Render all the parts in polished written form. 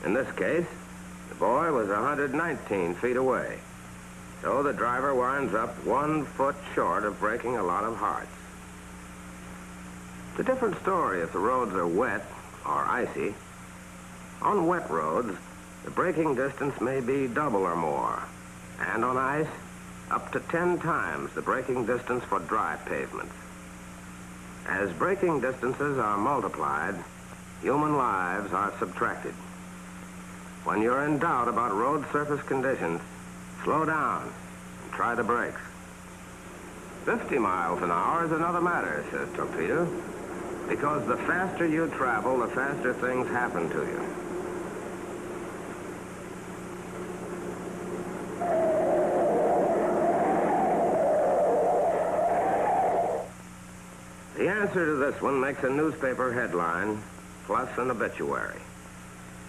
In this case, the boy was 119 feet away. So the driver winds up 1 foot short of breaking a lot of hearts. It's a different story if the roads are wet or icy. On wet roads, the braking distance may be double or more. And on ice, up to 10 times the braking distance for dry pavements. As braking distances are multiplied, human lives are subtracted. When you're in doubt about road surface conditions, slow down and try the brakes. 50 miles an hour is another matter, says Torpedo, because the faster you travel, the faster things happen to you. The answer to this one makes a newspaper headline, plus an obituary.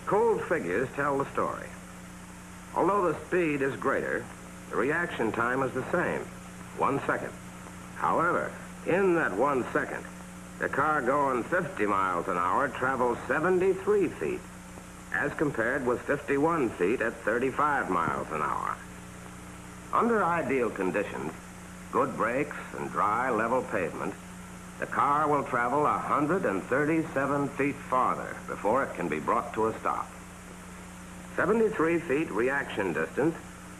Cold figures tell the story. Although the speed is greater, the reaction time is the same, 1 second. However, in that 1 second, the car going 50 miles an hour travels 73 feet, as compared with 51 feet at 35 miles an hour. Under ideal conditions, good brakes and dry, level pavement, the car will travel 137 feet farther before it can be brought to a stop. 73 feet reaction distance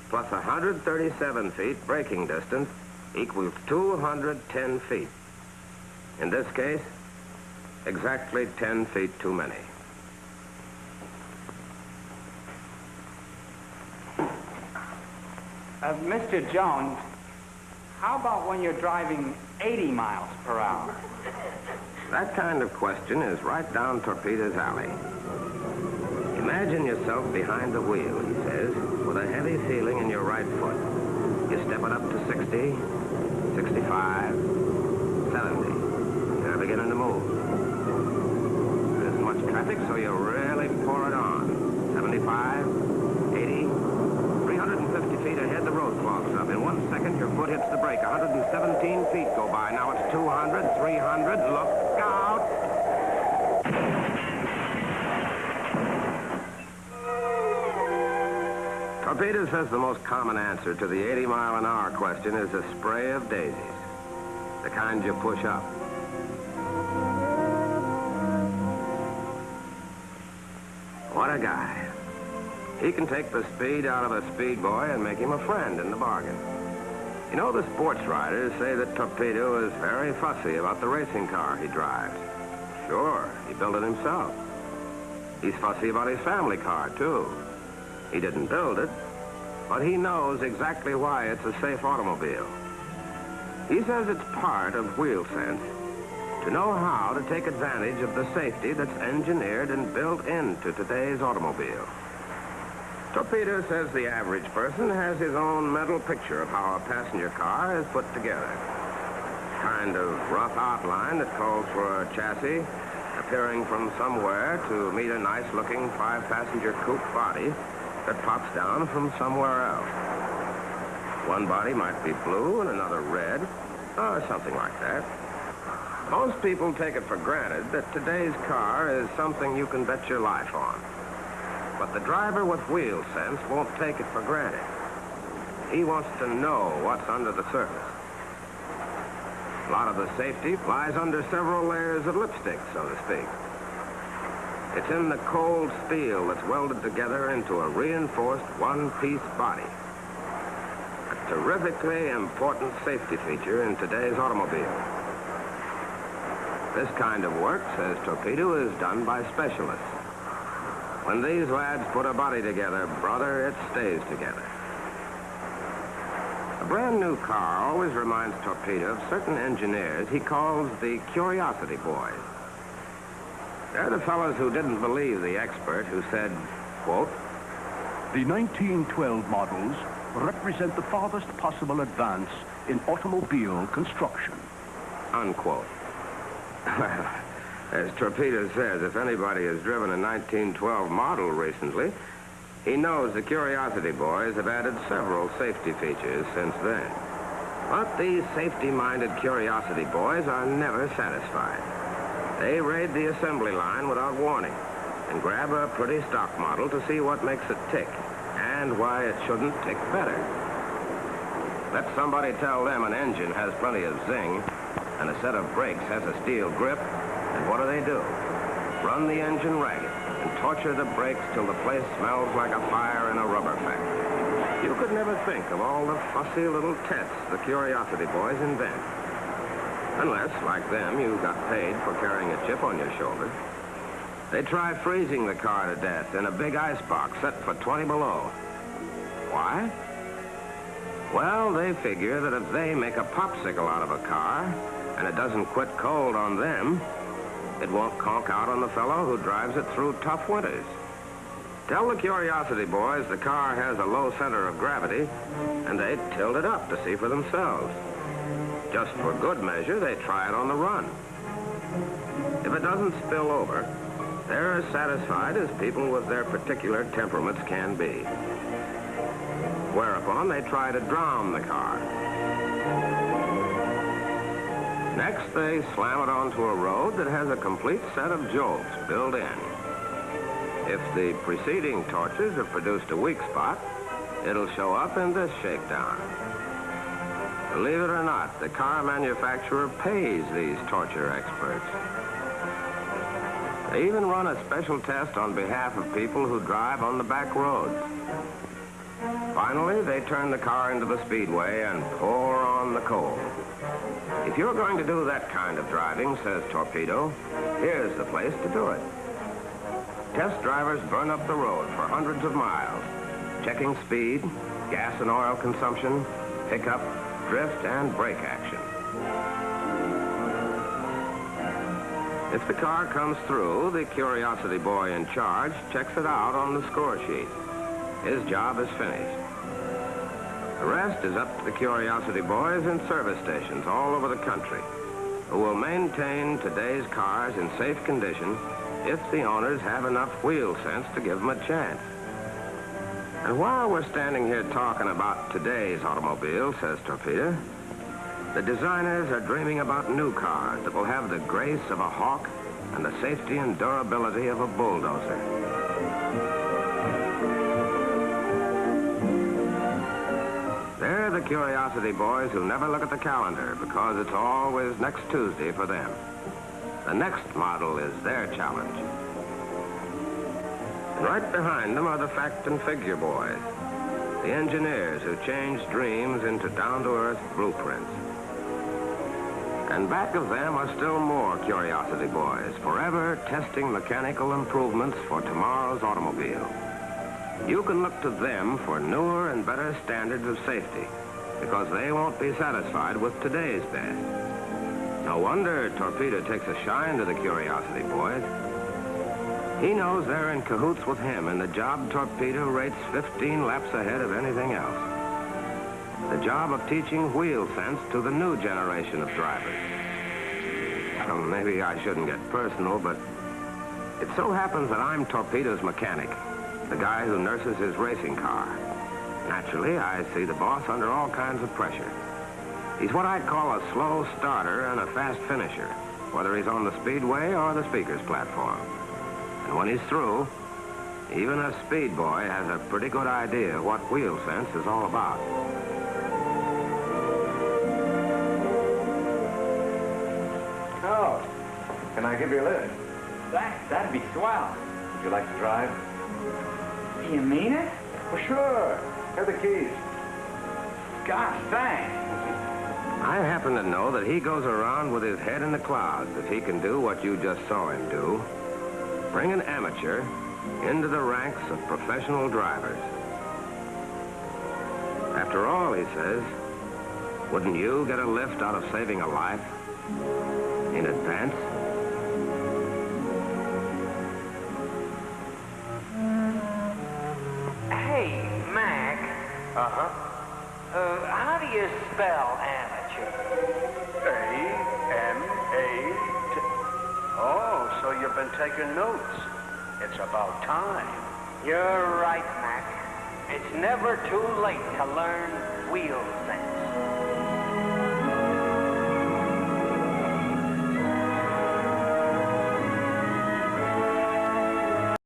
plus 137 feet braking distance equals 210 feet. In this case, exactly 10 feet too many. Mr. Jones, how about when you're driving 80 miles per hour? That kind of question is right down Torpedo's alley. Imagine yourself behind the wheel, he says, with a heavy feeling in your right foot. You step it up to 60, 65, 70. You're beginning to move. There isn't much traffic, so you really pour it on. 75, 80, 350 feet ahead, the road clogs up. In 1 second, your foot hits the brake. 117 feet go by. Now it's 200, 300. Look out! Torpedo says the most common answer to the 80-mile-an-hour question is a spray of daisies, the kind you push up. What a guy. He can take the speed out of a speed boy and make him a friend in the bargain. You know, the sports riders say that Torpedo is very fussy about the racing car he drives. Sure, he built it himself. He's fussy about his family car, too. He didn't build it, but he knows exactly why it's a safe automobile. He says it's part of wheel sense to know how to take advantage of the safety that's engineered and built into today's automobile. Torpedo says the average person has his own mental picture of how a passenger car is put together. Kind of rough outline that calls for a chassis appearing from somewhere to meet a nice-looking 5-passenger coupe body that pops down from somewhere else. One body might be blue and another red, or something like that. Most people take it for granted that today's car is something you can bet your life on. But the driver with wheel sense won't take it for granted. He wants to know what's under the surface. A lot of the safety lies under several layers of lipstick, so to speak. It's in the cold steel that's welded together into a reinforced one-piece body. A terrifically important safety feature in today's automobile. This kind of work, says Torpedo, is done by specialists. When these lads put a body together, brother, it stays together. A brand new car always reminds Torpedo of certain engineers he calls the Curiosity Boys. They're the fellows who didn't believe the expert who said, quote, "The 1912 models represent the farthest possible advance in automobile construction," unquote. Well, as Torpedo says, if anybody has driven a 1912 model recently, he knows the Curiosity Boys have added several safety features since then. But these safety-minded Curiosity Boys are never satisfied. They raid the assembly line without warning. and grab a pretty stock model to see what makes it tick and why it shouldn't tick better. Let somebody tell them an engine has plenty of zing and a set of brakes has a steel grip, and what do? Run the engine ragged and torture the brakes till the place smells like a fire in a rubber factory. You could never think of all the fussy little tests the Curiosity boys invent. Unless, like them, you got paid for carrying a chip on your shoulder. They try freezing the car to death in a big ice box set for 20 below. Why? Well, they figure that if they make a popsicle out of a car and it doesn't quit cold on them, it won't conk out on the fellow who drives it through tough winters. Tell the Curiosity boys the car has a low center of gravity, and they tilt it up to see for themselves. Just for good measure, they try it on the run. If it doesn't spill over, they're as satisfied as people with their particular temperaments can be. Whereupon they try to drown the car. Next, they slam it onto a road that has a complete set of jolts built in. If the preceding torches have produced a weak spot, it'll show up in this shakedown. Believe it or not, the car manufacturer pays these torture experts. They even run a special test on behalf of people who drive on the back roads. Finally, they turn the car into the speedway and pour on the coal. If you're going to do that kind of driving, says Torpedo, here's the place to do it. Test drivers burn up the road for hundreds of miles, checking speed, gas and oil consumption, pickup, drift, and brake action. If the car comes through, the Curiosity boy in charge checks it out on the score sheet. His job is finished. The rest is up to the Curiosity boys in service stations all over the country, who will maintain today's cars in safe condition if the owners have enough wheel sense to give them a chance. And while we're standing here talking about today's automobile, says Torpedo, the designers are dreaming about new cars that will have the grace of a hawk and the safety and durability of a bulldozer. They're the Curiosity boys who never look at the calendar because it's always next Tuesday for them. The next model is their challenge. And right behind them are the fact and figure boys, the engineers who change dreams into down-to-earth blueprints. And back of them are still more Curiosity boys, forever testing mechanical improvements for tomorrow's automobile. You can look to them for newer and better standards of safety because they won't be satisfied with today's best. No wonder Torpedo takes a shine to the Curiosity boys. He knows they're in cahoots with him in the job Torpedo rates 15 laps ahead of anything else. The job of teaching wheel sense to the new generation of drivers. Well, maybe I shouldn't get personal, but it so happens that I'm Torpedo's mechanic, the guy who nurses his racing car. Naturally, I see the boss under all kinds of pressure. He's what I'd call a slow starter and a fast finisher, whether he's on the speedway or the speaker's platform. And when he's through, even a speed boy has a pretty good idea what wheel sense is all about. Oh, can I give you a lift? That'd be swell. Would you like to drive? You mean it? Well, sure. Here are the keys. Gosh, thanks. I happen to know that he goes around with his head in the clouds if he can do what you just saw him do. Bring an amateur into the ranks of professional drivers. After all, he says, wouldn't you get a lift out of saving a life in advance? Hey, Mac. Uh-huh. How do you spell amateur? A-M-A... Oh, so you've been taking notes. It's about time. You're right, Mac. It's never too late to learn wheel sense.